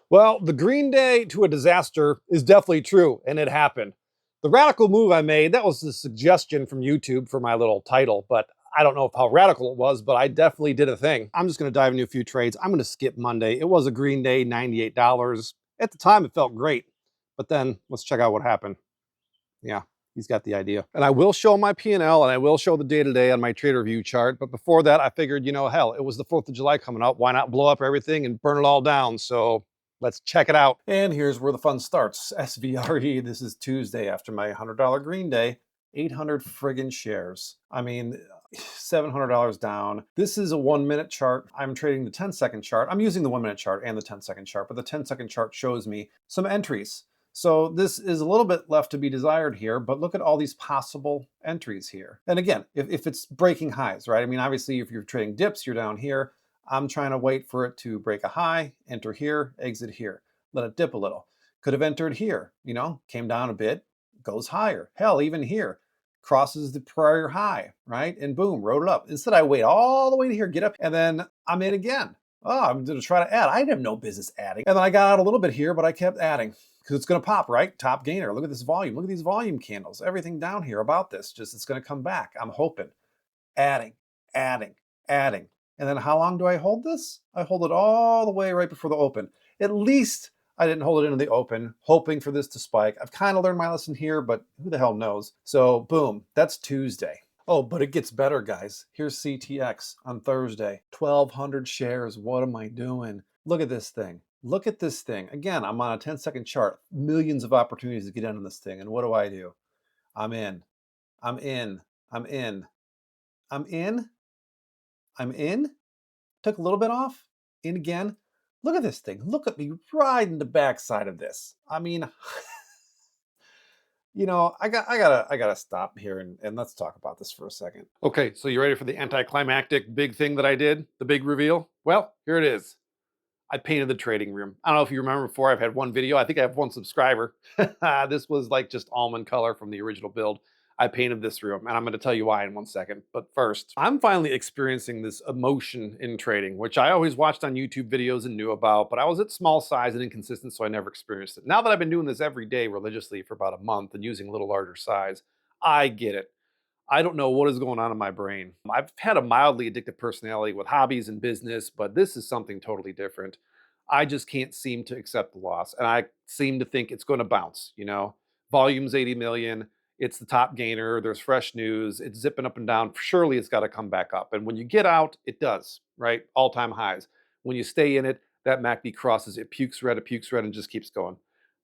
Well, the green day to a disaster is definitely true, and it happened. The radical move I made, that was a suggestion from YouTube for my little title, but I don't know how radical it was, but I definitely did a thing. I'm just going to dive into a few trades. I'm going to skip Monday. It was a green day, $98. At the time, it felt great. But then let's check out what happened. Yeah, he's got the idea. And I will show my P&L and I will show the day-to-day on my trader view chart. But before that, I figured, hell, it was the 4th of July coming up. Why not blow up everything and burn it all down? So let's check it out. And here's where the fun starts. SVRE, this is Tuesday after my $100 green day. 800 friggin' shares. I mean, $700 down. This is a 1-minute chart. I'm trading the 10-second chart. I'm using the 1-minute chart and the 10-second chart, but the 10-second chart shows me some entries. So this is a little bit left to be desired here, but look at all these possible entries here. And again, if it's breaking highs, right? I mean, obviously, if you're trading dips, you're down here. I'm trying to wait for it to break a high, enter here, exit here, let it dip a little. Could have entered here, came down a bit, goes higher. Hell, even here, crosses the prior high, right? And boom, rode it up. Instead, I wait all the way to here, get up, and then I'm in again. Oh, I'm going to try to add. I have no business adding. And then I got out a little bit here, but I kept adding because it's going to pop, right? Top gainer. Look at this volume. Look at these volume candles. Everything down here about this, just it's going to come back. I'm hoping. Adding, adding, adding. And then how long do I hold this? I hold it all the way right before the open. At least I didn't hold it into the open, hoping for this to spike. I've kind of learned my lesson here, but who the hell knows? So boom, that's Tuesday. Oh, but it gets better, guys. Here's CTX on Thursday. 1,200 shares. What am I doing? Look at this thing. Look at this thing. Again, I'm on a 10-second chart. Millions of opportunities to get in on this thing. And what do? I'm in. I'm in. I'm in. I'm in. I'm in. Took a little bit off. In again. Look at this thing. Look at me riding the backside of this. I mean, I gotta stop here and let's talk about this for a second. Okay, so you ready for the anticlimactic big thing that I did? The big reveal? Well, here it is. I painted the trading room. I don't know if you remember before, I've had one video. I think I have one subscriber. This was like just almond color from the original build. I painted this room, and I'm going to tell you why in 1 second. But first, I'm finally experiencing this emotion in trading, which I always watched on YouTube videos and knew about, but I was at small size and inconsistent, so I never experienced it. Now that I've been doing this every day religiously for about a month and using a little larger size, I get it. I don't know what is going on in my brain. I've had a mildly addictive personality with hobbies and business, but this is something totally different. I just can't seem to accept the loss. And I seem to think it's going to bounce. Volume's 80 million. It's the top gainer. There's fresh news. It's zipping up and down. Surely it's got to come back up. And when you get out, it does, right? All-time highs. When you stay in it, that MACD crosses, it pukes red, and just keeps going.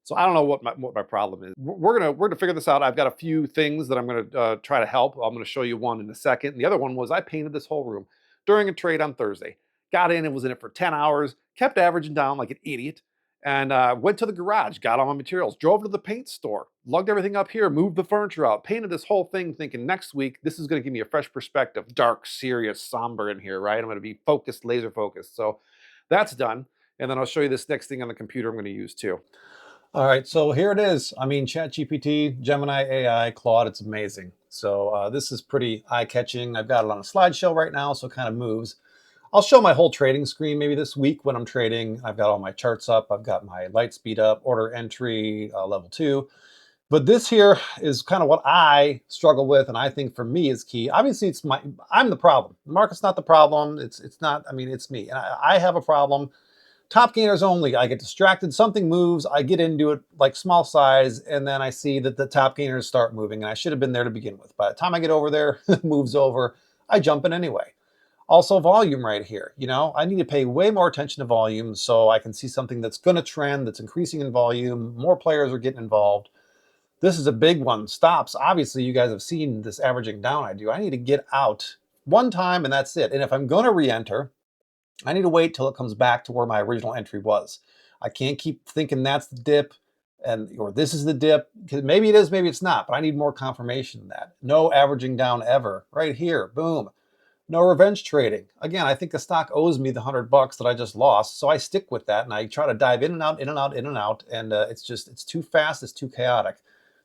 So I don't know what my problem is. We're gonna figure this out. I've got a few things that I'm gonna try to help. I'm gonna show you one in a second. And the other one was I painted this whole room during a trade on Thursday. Got in and was in it for 10 hours. Kept averaging down like an idiot, and went to the garage. Got all my materials. Drove to the paint store. Lugged everything up here. Moved the furniture out. Painted this whole thing, thinking next week this is gonna give me a fresh perspective. Dark, serious, somber in here, right? I'm gonna be focused, laser focused. So that's done. And then I'll show you this next thing on the computer I'm gonna use too. All right, so here it is. I mean, ChatGPT, Gemini AI, Claude, it's amazing. So this is pretty eye-catching. I've got it on a slideshow right now, so it kind of moves. I'll show my whole trading screen maybe this week when I'm trading. I've got all my charts up. I've got my light speed up, order entry, level 2. But this here is kind of what I struggle with, and I think for me is key. Obviously, I'm the problem. The market's not the problem. It's not, I mean, it's me. And I have a problem. Top gainers only. I get distracted. Something moves. I get into it like small size, and then I see that the top gainers start moving, and I should have been there to begin with. By the time I get over there, it moves over. I jump in anyway. Also, volume right here. I need to pay way more attention to volume so I can see something that's going to trend, that's increasing in volume. More players are getting involved. This is a big one. Stops. Obviously, you guys have seen this averaging down I do. I need to get out one time, and that's it. And if I'm going to re-enter, I need to wait till it comes back to where my original entry was. I can't keep thinking that's the dip or this is the dip. Maybe it is, maybe it's not, but I need more confirmation than that. No averaging down ever. Right here, boom. No revenge trading. Again, I think the stock owes me the $100 that I just lost, so I stick with that and I try to dive in and out, in and out, in and out, and it's too fast, it's too chaotic.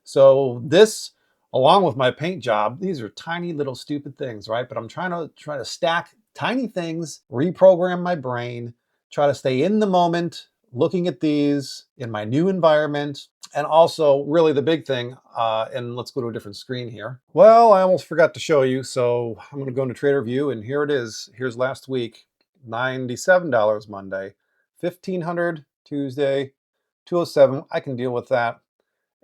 So this, along with my paint job, these are tiny little stupid things, right? But I'm trying to stack tiny things, reprogram my brain, try to stay in the moment, looking at these in my new environment, and also really the big thing, and let's go to a different screen here. Well, I almost forgot to show you, so I'm going to go into Trader View, and here it is. Here's last week, $97 Monday, 1500 Tuesday, 207. I can deal with that.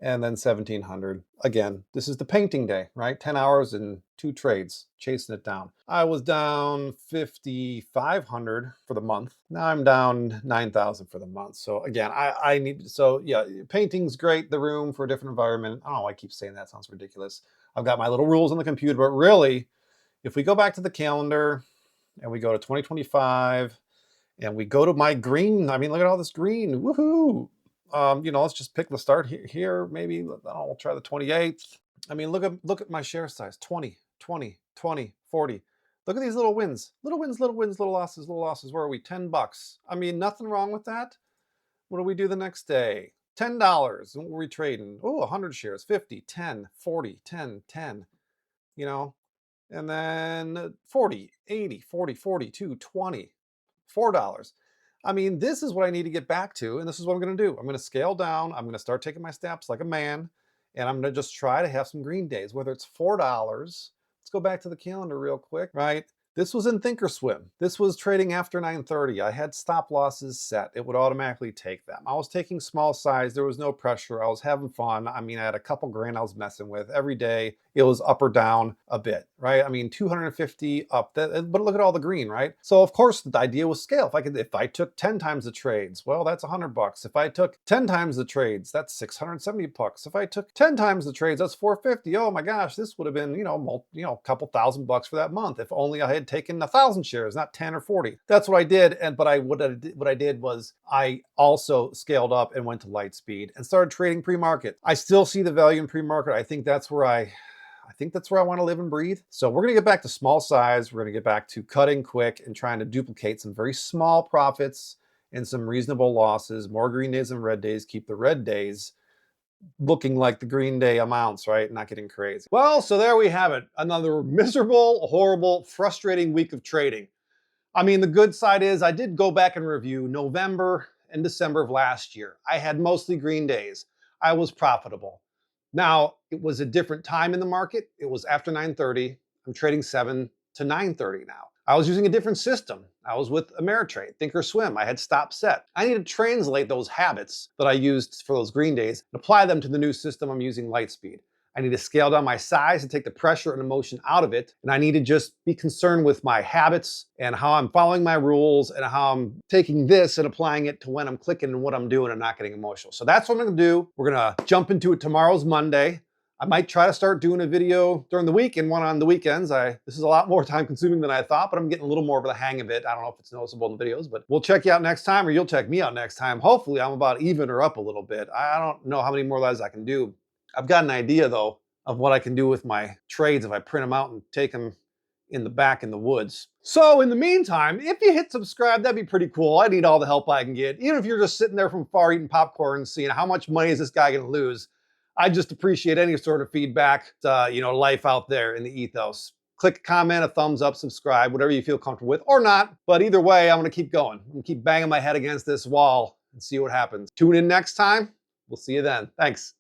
And then 1700. Again, this is the painting day, right? 10 hours and 2 trades, chasing it down. I was down 5,500 for the month. Now I'm down 9,000 for the month. So again, I need, so yeah, painting's great, the room for a different environment. I don't know why I keep saying that, sounds ridiculous. I've got my little rules on the computer, but really, if we go back to the calendar and we go to 2025 and we go to my green, I mean, look at all this green, woohoo. Let's just pick the start here. Maybe, I don't know, we'll try the 28th. I mean, look at my share size, 20, 20, 20, 40. Look at these little wins, little wins, little wins, little losses, little losses. Where are we? $10. I mean, nothing wrong with that. What do we do the next day? $10. What were we trading? Oh, 100 shares, 50, 10, 40, 10, 10, you know, and then 40, 80, 40, 42, 20, $4. I mean, this is what I need to get back to, and this is what I'm going to do. I'm going to scale down. I'm going to start taking my steps like a man, and I'm going to just try to have some green days, whether it's $4. Let's go back to the calendar real quick, right? This was in Thinkorswim. This was trading after 9:30. I had stop losses set. It would automatically take them. I was taking small size. There was no pressure. I was having fun. I mean, I had a couple grand I was messing with every day. It was up or down a bit, right? I mean, 250 up, but look at all the green, right? So of course the idea was scale. If I took 10 times the trades, well, that's $100. If I took 10 times the trades, that's $670. If I took 10 times the trades, that's $450. Oh my gosh, this would have been, a couple $1,000 for that month. If only I had taken 1,000 shares, not 10 or 40. That's what I did. What I did was I also scaled up and went to light speed and started trading pre-market. I still see the value in pre-market. I think that's where I want to live and breathe. So we're going to get back to small size. We're going to get back to cutting quick and trying to duplicate some very small profits and some reasonable losses. More green days and red days. Keep the red days looking like the green day amounts, right? Not getting crazy. Well, so there we have it. Another miserable, horrible, frustrating week of trading. I mean, the good side is I did go back and review November and December of last year. I had mostly green days. I was profitable. Now, it was a different time in the market. It was after 9:30. I'm trading 7 to 9:30 now. I was using a different system. I was with Ameritrade, Thinkorswim. I had stop set. I need to translate those habits that I used for those green days and apply them to the new system I'm using, Lightspeed. I need to scale down my size and take the pressure and emotion out of it. And I need to just be concerned with my habits and how I'm following my rules and how I'm taking this and applying it to when I'm clicking and what I'm doing and not getting emotional. So that's what I'm gonna do. We're gonna jump into it. Tomorrow's Monday. I might try to start doing a video during the week and one on the weekends. This is a lot more time consuming than I thought, but I'm getting a little more of the hang of it. I don't know if it's noticeable in the videos, but we'll check you out next time, or you'll check me out next time. Hopefully I'm about even or up a little bit. I don't know how many more lives I can do. I've got an idea though of what I can do with my trades if I print them out and take them in the back in the woods. So in the meantime, if you hit subscribe, that'd be pretty cool. I need all the help I can get. Even if you're just sitting there from far eating popcorn seeing how much money is this guy gonna lose, I just appreciate any sort of feedback, life out there in the ethos. Click a comment, a thumbs up, subscribe, whatever you feel comfortable with, or not. But either way, I'm gonna keep going. I'm gonna keep banging my head against this wall and see what happens. Tune in next time. We'll see you then. Thanks.